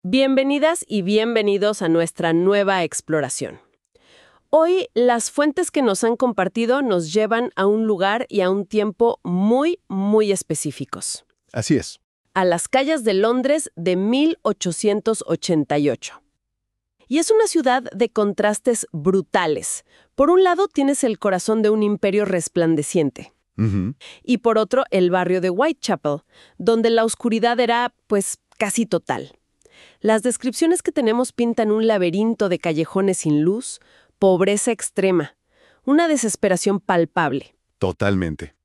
Bienvenidas y bienvenidos a nuestra nueva exploración. Hoy, las fuentes que nos han compartido nos llevan a un lugar y a un tiempo muy específicos. Así es. A las calles de Londres de 1888. Y es una ciudad de contrastes brutales. Por un lado tienes el corazón de un imperio resplandeciente. Y por otro, el barrio de Whitechapel, donde la oscuridad era, pues, casi total. Las descripciones que tenemos pintan un laberinto de callejones sin luz, pobreza extrema, una desesperación palpable. Totalmente.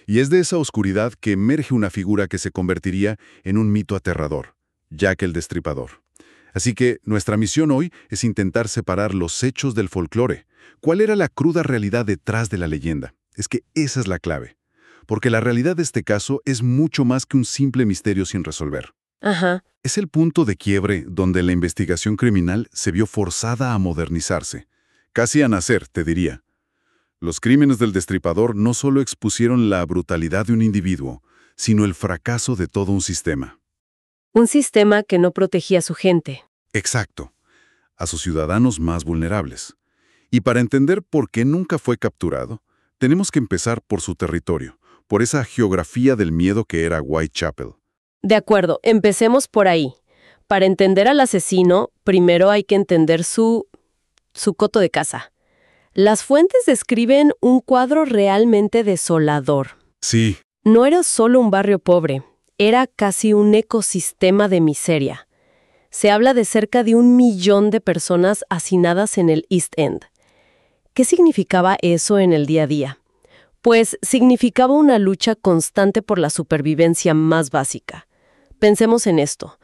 Y es de esa oscuridad que emerge una figura que se convertiría en un mito aterrador, Jack el Destripador. Así que nuestra misión hoy es intentar separar los hechos del folclore. ¿Cuál era la cruda realidad detrás de la leyenda? Es que esa es la clave. Porque la realidad de este caso es mucho más que un simple misterio sin resolver. Ajá. Es el punto de quiebre donde la investigación criminal se vio forzada a modernizarse. Casi a nacer, te diría. Los crímenes del Destripador no solo expusieron la brutalidad de un individuo, sino el fracaso de todo un sistema. Un sistema que no protegía a su gente. Exacto. A sus ciudadanos más vulnerables. Y para entender por qué nunca fue capturado, tenemos que empezar por su territorio, por esa geografía del miedo que era Whitechapel. De acuerdo, empecemos por ahí. Para entender al asesino, primero hay que entender su coto de casa. Las fuentes describen un cuadro realmente desolador. Sí. No era solo un barrio pobre, era casi un ecosistema de miseria. Se habla de cerca de 1 millón de personas hacinadas en el East End. ¿Qué significaba eso en el día a día? Pues significaba una lucha constante por la supervivencia más básica. Pensemos en esto.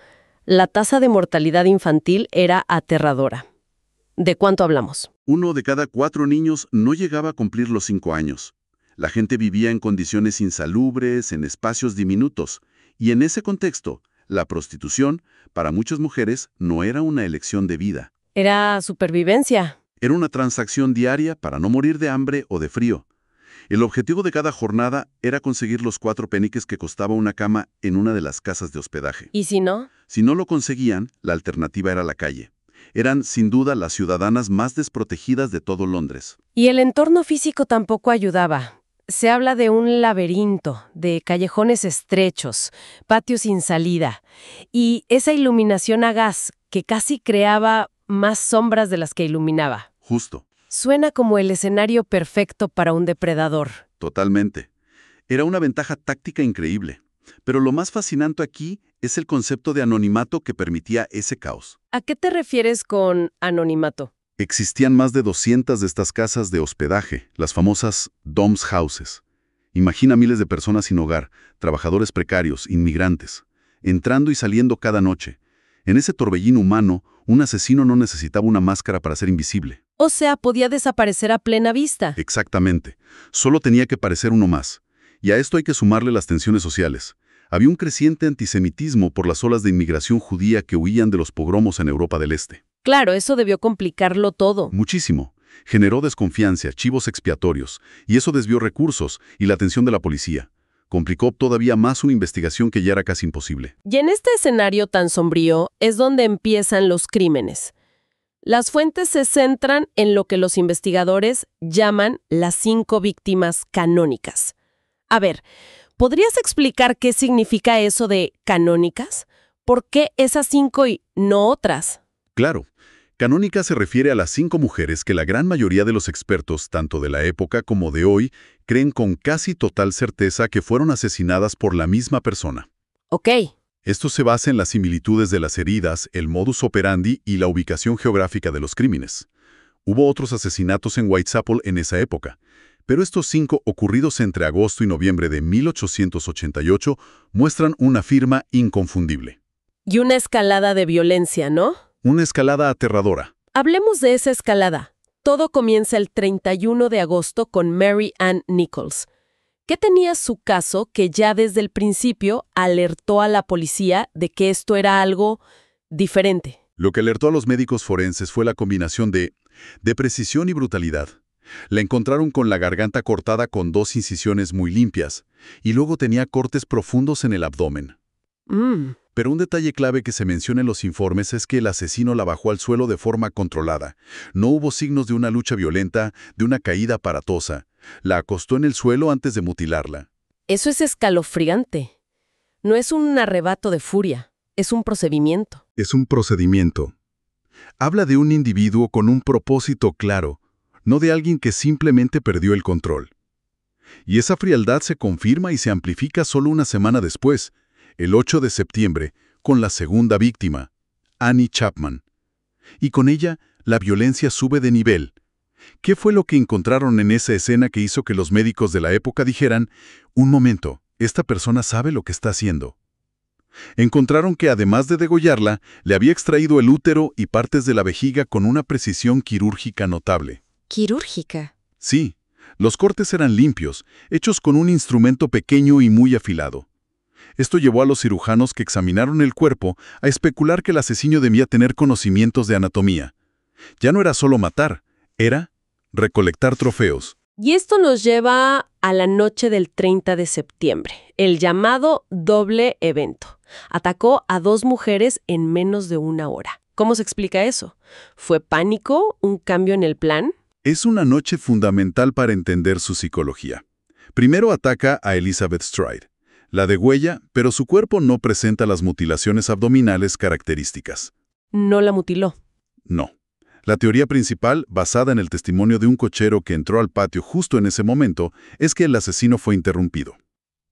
La tasa de mortalidad infantil era aterradora. ¿De cuánto hablamos? 1 de cada 4 niños no llegaba a cumplir los 5 años. La gente vivía en condiciones insalubres, en espacios diminutos. Y en ese contexto, la prostitución, para muchas mujeres, no era una elección de vida. Era supervivencia. Era una transacción diaria para no morir de hambre o de frío. El objetivo de cada jornada era conseguir los 4 peniques que costaba una cama en una de las casas de hospedaje. ¿Y si no? Si no lo conseguían, la alternativa era la calle. Eran, sin duda, las ciudadanas más desprotegidas de todo Londres. Y el entorno físico tampoco ayudaba. Se habla de un laberinto, de callejones estrechos, patios sin salida, y esa iluminación a gas que casi creaba más sombras de las que iluminaba. Justo. Suena como el escenario perfecto para un depredador. Totalmente. Era una ventaja táctica increíble. Pero lo más fascinante aquí es el concepto de anonimato que permitía ese caos. ¿A qué te refieres con anonimato? Existían más de 200 de estas casas de hospedaje, las famosas Doms Houses. Imagina miles de personas sin hogar, trabajadores precarios, inmigrantes, entrando y saliendo cada noche. En ese torbellino humano, un asesino no necesitaba una máscara para ser invisible. O sea, podía desaparecer a plena vista. Exactamente. Solo tenía que parecer uno más. Y a esto hay que sumarle las tensiones sociales. Había un creciente antisemitismo por las olas de inmigración judía que huían de los pogromos en Europa del Este. Claro, eso debió complicarlo todo. Muchísimo. Generó desconfianza, chivos expiatorios, y eso desvió recursos y la atención de la policía. Complicó todavía más una investigación que ya era casi imposible. Y en este escenario tan sombrío es donde empiezan los crímenes. Las fuentes se centran en lo que los investigadores llaman las 5 víctimas canónicas. A ver, ¿podrías explicar qué significa eso de canónicas? ¿Por qué esas 5 y no otras? Claro. Canónica se refiere a las 5 mujeres que la gran mayoría de los expertos, tanto de la época como de hoy, creen con casi total certeza que fueron asesinadas por la misma persona. Ok. Esto se basa en las similitudes de las heridas, el modus operandi y la ubicación geográfica de los crímenes. Hubo otros asesinatos en Whitechapel en esa época, pero estos 5 ocurridos entre agosto y noviembre de 1888 muestran una firma inconfundible. Y una escalada de violencia, ¿no? Una escalada aterradora. Hablemos de esa escalada. Todo comienza el 31 de agosto con Mary Ann Nichols. ¿Qué tenía su caso que ya desde el principio alertó a la policía de que esto era algo diferente? Lo que alertó a los médicos forenses fue la combinación de precisión y brutalidad. La encontraron con la garganta cortada con 2 incisiones muy limpias, y luego tenía cortes profundos en el abdomen. Pero un detalle clave que se menciona en los informes es que el asesino la bajó al suelo de forma controlada. No hubo signos de una lucha violenta, de una caída aparatosa. La acostó en el suelo antes de mutilarla. Eso es escalofriante. No es un arrebato de furia, es un procedimiento. Es un procedimiento. Habla de un individuo con un propósito claro, no de alguien que simplemente perdió el control. Y esa frialdad se confirma y se amplifica solo una semana después, el 8 de septiembre, con la segunda víctima, Annie Chapman. Y con ella, la violencia sube de nivel. ¿Qué fue lo que encontraron en esa escena que hizo que los médicos de la época dijeran, un momento, esta persona sabe lo que está haciendo? Encontraron que además de degollarla, le había extraído el útero y partes de la vejiga con una precisión quirúrgica notable. ¿Quirúrgica? Sí, los cortes eran limpios, hechos con un instrumento pequeño y muy afilado. Esto llevó a los cirujanos que examinaron el cuerpo a especular que el asesino debía tener conocimientos de anatomía. Ya no era solo matar, era recolectar trofeos. Y esto nos lleva a la noche del 30 de septiembre, el llamado doble evento. Atacó a 2 mujeres en menos de una hora. ¿Cómo se explica eso? ¿Fue pánico? ¿Un cambio en el plan? Es una noche fundamental para entender su psicología. Primero ataca a Elizabeth Stride. La degüella, pero su cuerpo no presenta las mutilaciones abdominales características. No la mutiló. No. La teoría principal, basada en el testimonio de un cochero que entró al patio justo en ese momento, es que el asesino fue interrumpido.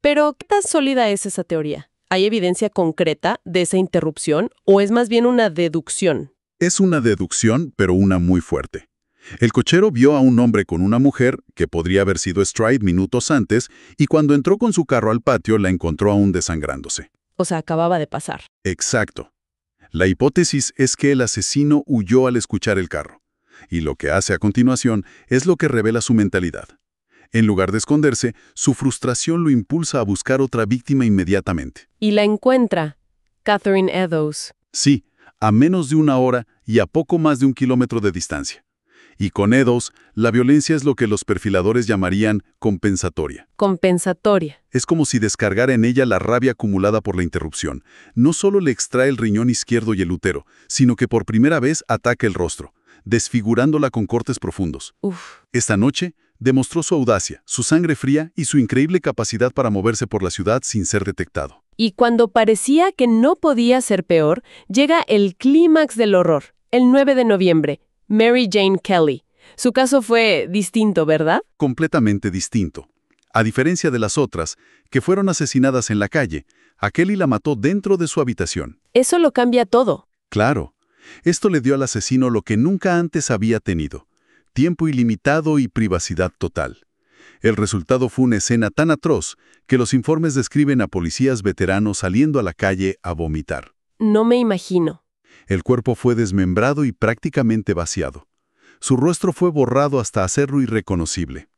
Pero, ¿qué tan sólida es esa teoría? ¿Hay evidencia concreta de esa interrupción o es más bien una deducción? Es una deducción, pero una muy fuerte. El cochero vio a un hombre con una mujer, que podría haber sido Stride minutos antes, y cuando entró con su carro al patio la encontró aún desangrándose. O sea, acababa de pasar. Exacto. La hipótesis es que el asesino huyó al escuchar el carro, y lo que hace a continuación es lo que revela su mentalidad. En lugar de esconderse, su frustración lo impulsa a buscar otra víctima inmediatamente. Y la encuentra, Catherine Eddowes. Sí, a menos de una hora y a poco más de 1 kilómetro de distancia. Y con Eddowes, la violencia es lo que los perfiladores llamarían compensatoria. Compensatoria. Es como si descargara en ella la rabia acumulada por la interrupción. No solo le extrae el riñón izquierdo y el útero, sino que por primera vez ataca el rostro, desfigurándola con cortes profundos. Esta noche demostró su audacia, su sangre fría y su increíble capacidad para moverse por la ciudad sin ser detectado. Y cuando parecía que no podía ser peor, llega el clímax del horror, el 9 de noviembre. Mary Jane Kelly. Su caso fue distinto, ¿verdad? Completamente distinto. A diferencia de las otras, que fueron asesinadas en la calle, a Kelly la mató dentro de su habitación. Eso lo cambia todo. Claro. Esto le dio al asesino lo que nunca antes había tenido: tiempo ilimitado y privacidad total. El resultado fue una escena tan atroz que los informes describen a policías veteranos saliendo a la calle a vomitar. No me imagino. El cuerpo fue desmembrado y prácticamente vaciado. Su rostro fue borrado hasta hacerlo irreconocible.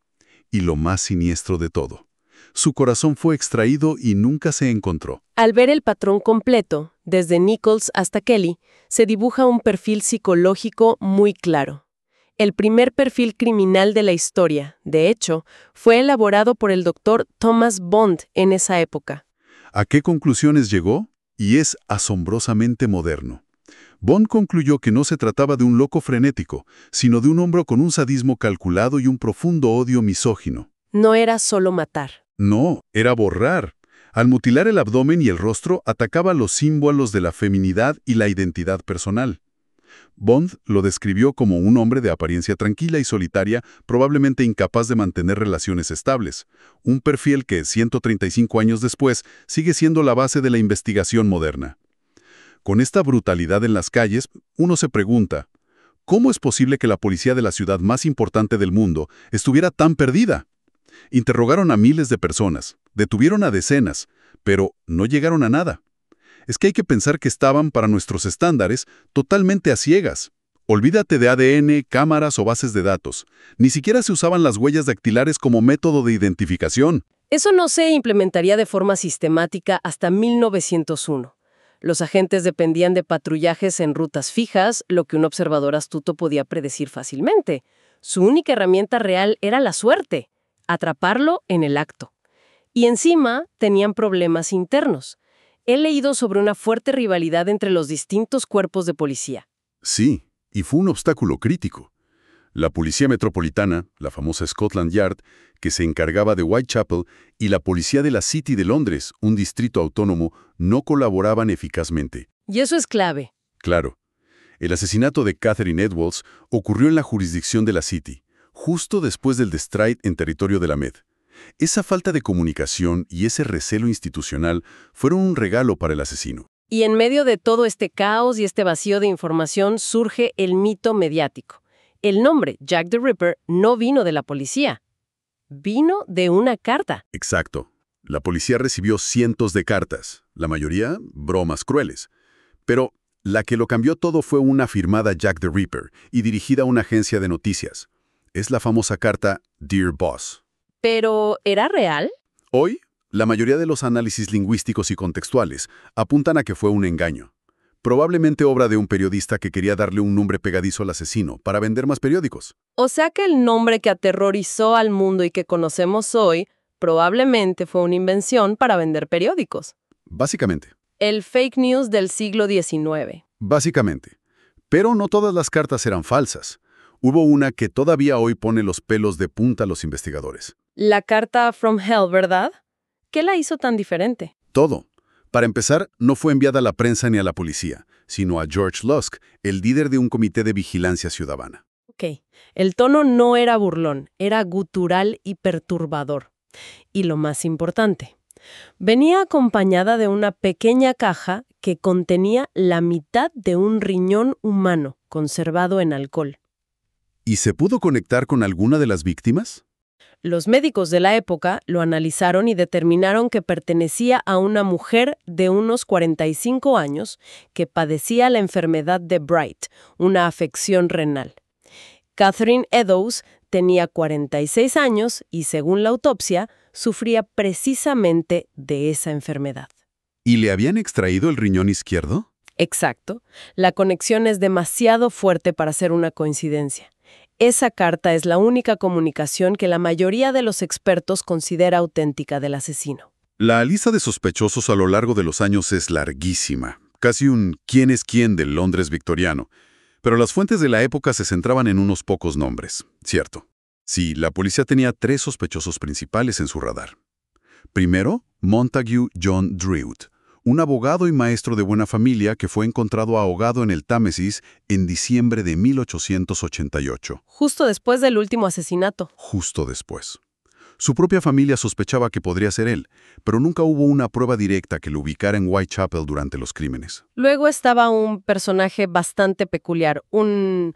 Y lo más siniestro de todo, su corazón fue extraído y nunca se encontró. Al ver el patrón completo, desde Nichols hasta Kelly, se dibuja un perfil psicológico muy claro. El primer perfil criminal de la historia, de hecho, fue elaborado por el doctor Thomas Bond en esa época. ¿A qué conclusiones llegó? Y es asombrosamente moderno. Bond concluyó que no se trataba de un loco frenético, sino de un hombre con un sadismo calculado y un profundo odio misógino. No era solo matar. No, era borrar. Al mutilar el abdomen y el rostro, atacaba los símbolos de la feminidad y la identidad personal. Bond lo describió como un hombre de apariencia tranquila y solitaria, probablemente incapaz de mantener relaciones estables. Un perfil que, 135 años después, sigue siendo la base de la investigación moderna. Con esta brutalidad en las calles, uno se pregunta, ¿cómo es posible que la policía de la ciudad más importante del mundo estuviera tan perdida? Interrogaron a miles de personas, detuvieron a decenas, pero no llegaron a nada. Es que hay que pensar que estaban, para nuestros estándares, totalmente a ciegas. Olvídate de ADN, cámaras o bases de datos. Ni siquiera se usaban las huellas dactilares como método de identificación. Eso no se implementaría de forma sistemática hasta 1901. Los agentes dependían de patrullajes en rutas fijas, lo que un observador astuto podía predecir fácilmente. Su única herramienta real era la suerte, atraparlo en el acto. Y encima tenían problemas internos. He leído sobre una fuerte rivalidad entre los distintos cuerpos de policía. Sí, y fue un obstáculo crítico. La Policía Metropolitana, la famosa Scotland Yard, que se encargaba de Whitechapel, y la Policía de la City de Londres, un distrito autónomo, no colaboraban eficazmente. Y eso es clave. Claro, el asesinato de Catherine Edwards ocurrió en la jurisdicción de la City, justo después del destride en territorio de la Med. Esa falta de comunicación y ese recelo institucional fueron un regalo para el asesino. Y en medio de todo este caos y este vacío de información surge el mito mediático. El nombre, Jack the Ripper, no vino de la policía. Vino de una carta. Exacto. La policía recibió cientos de cartas, la mayoría bromas crueles. Pero la que lo cambió todo fue una firmada Jack the Ripper y dirigida a una agencia de noticias. Es la famosa carta Dear Boss. ¿Pero era real? Hoy, la mayoría de los análisis lingüísticos y contextuales apuntan a que fue un engaño. Probablemente obra de un periodista que quería darle un nombre pegadizo al asesino para vender más periódicos. O sea que el nombre que aterrorizó al mundo y que conocemos hoy probablemente fue una invención para vender periódicos. Básicamente. El fake news del siglo XIX. Básicamente. Pero no todas las cartas eran falsas. Hubo una que todavía hoy pone los pelos de punta a los investigadores. La carta From Hell, ¿verdad? ¿Qué la hizo tan diferente? Todo. Para empezar, no fue enviada a la prensa ni a la policía, sino a George Lusk, el líder de un comité de vigilancia ciudadana. Ok. El tono no era burlón, era gutural y perturbador. Y lo más importante, venía acompañada de una pequeña caja que contenía la mitad de un riñón humano conservado en alcohol. ¿Y se pudo conectar con alguna de las víctimas? Los médicos de la época lo analizaron y determinaron que pertenecía a una mujer de unos 45 años que padecía la enfermedad de Bright, una afección renal. Catherine Eddowes tenía 46 años y, según la autopsia, sufría precisamente de esa enfermedad. ¿Y le habían extraído el riñón izquierdo? Exacto. La conexión es demasiado fuerte para ser una coincidencia. Esa carta es la única comunicación que la mayoría de los expertos considera auténtica del asesino. La lista de sospechosos a lo largo de los años es larguísima, casi un quién es quién del Londres victoriano. Pero las fuentes de la época se centraban en unos pocos nombres, ¿cierto? Sí, la policía tenía 3 sospechosos principales en su radar. Primero, Montague John Drewitt, un abogado y maestro de buena familia que fue encontrado ahogado en el Támesis en diciembre de 1888. Justo después del último asesinato. Justo después. Su propia familia sospechaba que podría ser él, pero nunca hubo una prueba directa que lo ubicara en Whitechapel durante los crímenes. Luego estaba un personaje bastante peculiar, un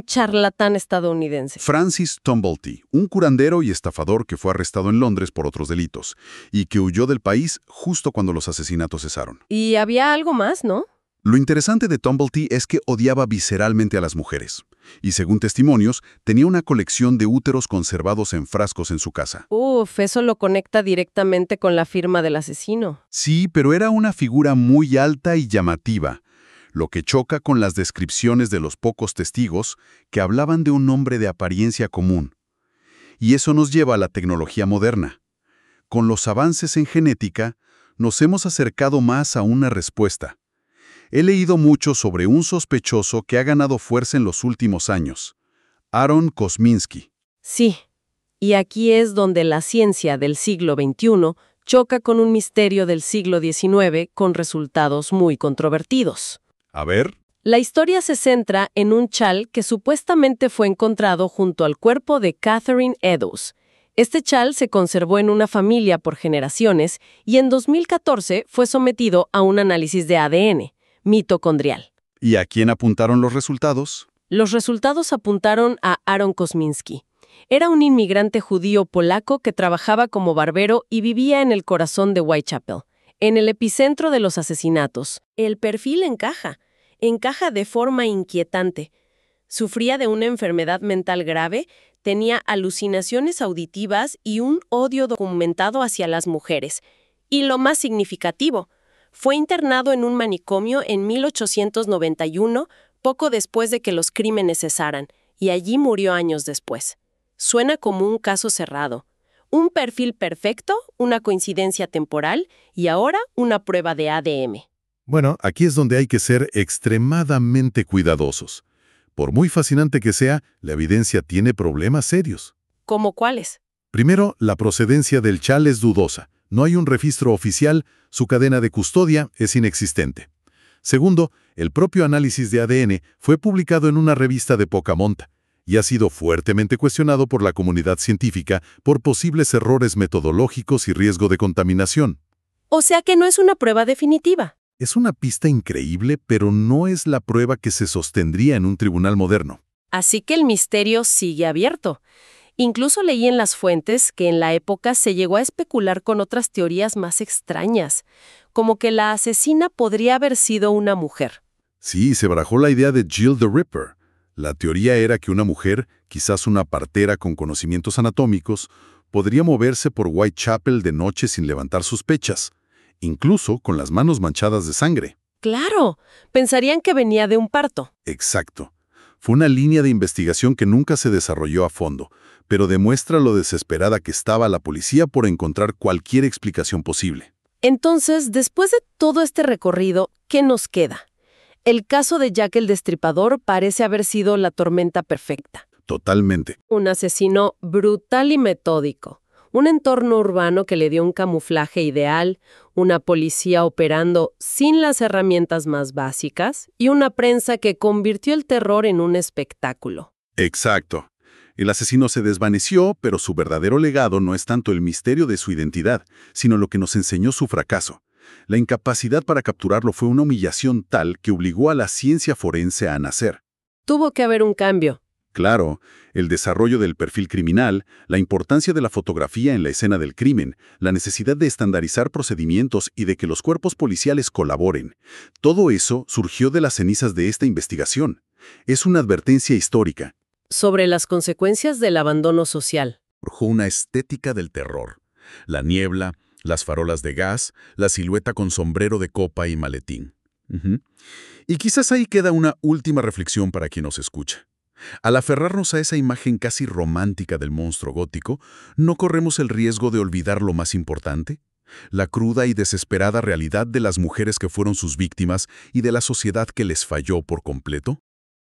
charlatán estadounidense. Francis Tumblety, un curandero y estafador que fue arrestado en Londres por otros delitos y que huyó del país justo cuando los asesinatos cesaron. Y había algo más, ¿no? Lo interesante de Tumblety es que odiaba visceralmente a las mujeres y, según testimonios, tenía una colección de úteros conservados en frascos en su casa. Eso lo conecta directamente con la firma del asesino. Sí, pero era una figura muy alta y llamativa, lo que choca con las descripciones de los pocos testigos que hablaban de un hombre de apariencia común. Y eso nos lleva a la tecnología moderna. Con los avances en genética, nos hemos acercado más a una respuesta. He leído mucho sobre un sospechoso que ha ganado fuerza en los últimos años, Aaron Kosminski. Sí, y aquí es donde la ciencia del siglo XXI choca con un misterio del siglo XIX con resultados muy controvertidos. A ver. La historia se centra en un chal que supuestamente fue encontrado junto al cuerpo de Catherine Eddowes. Este chal se conservó en una familia por generaciones y en 2014 fue sometido a un análisis de ADN mitocondrial. ¿Y a quién apuntaron los resultados? Los resultados apuntaron a Aaron Kosminski. Era un inmigrante judío polaco que trabajaba como barbero y vivía en el corazón de Whitechapel, en el epicentro de los asesinatos. El perfil encaja de forma inquietante. Sufría de una enfermedad mental grave, tenía alucinaciones auditivas y un odio documentado hacia las mujeres. Y lo más significativo, fue internado en un manicomio en 1891, poco después de que los crímenes cesaran, y allí murió años después. Suena como un caso cerrado, Un perfil perfecto, una coincidencia temporal y ahora una prueba de ADN. Bueno, aquí es donde hay que ser extremadamente cuidadosos. Por muy fascinante que sea, la evidencia tiene problemas serios. ¿Cómo cuáles? Primero, la procedencia del chal es dudosa. No hay un registro oficial, su cadena de custodia es inexistente. Segundo, el propio análisis de ADN fue publicado en una revista de poca monta y ha sido fuertemente cuestionado por la comunidad científica por posibles errores metodológicos y riesgo de contaminación. O sea que no es una prueba definitiva. Es una pista increíble, pero no es la prueba que se sostendría en un tribunal moderno. Así que el misterio sigue abierto. Incluso leí en las fuentes que en la época se llegó a especular con otras teorías más extrañas, como que la asesina podría haber sido una mujer. Sí, se barajó la idea de Jill the Ripper. La teoría era que una mujer, quizás una partera con conocimientos anatómicos, podría moverse por Whitechapel de noche sin levantar sospechas, incluso con las manos manchadas de sangre. ¡Claro! Pensarían que venía de un parto. Exacto. Fue una línea de investigación que nunca se desarrolló a fondo, pero demuestra lo desesperada que estaba la policía por encontrar cualquier explicación posible. Entonces, después de todo este recorrido, ¿qué nos queda? El caso de Jack el Destripador parece haber sido la tormenta perfecta. Totalmente. Un asesino brutal y metódico. Un entorno urbano que le dio un camuflaje ideal, una policía operando sin las herramientas más básicas y una prensa que convirtió el terror en un espectáculo. Exacto. El asesino se desvaneció, pero su verdadero legado no es tanto el misterio de su identidad, sino lo que nos enseñó su fracaso. La incapacidad para capturarlo fue una humillación tal que obligó a la ciencia forense a nacer. Tuvo que haber un cambio. Claro, el desarrollo del perfil criminal, la importancia de la fotografía en la escena del crimen, la necesidad de estandarizar procedimientos y de que los cuerpos policiales colaboren. Todo eso surgió de las cenizas de esta investigación. Es una advertencia histórica. Sobre las consecuencias del abandono social. Forjó una estética del terror. La niebla, las farolas de gas, la silueta con sombrero de copa y maletín. Y quizás ahí queda una última reflexión para quien nos escucha. Al aferrarnos a esa imagen casi romántica del monstruo gótico, ¿no corremos el riesgo de olvidar lo más importante? La cruda y desesperada realidad de las mujeres que fueron sus víctimas y de la sociedad que les falló por completo.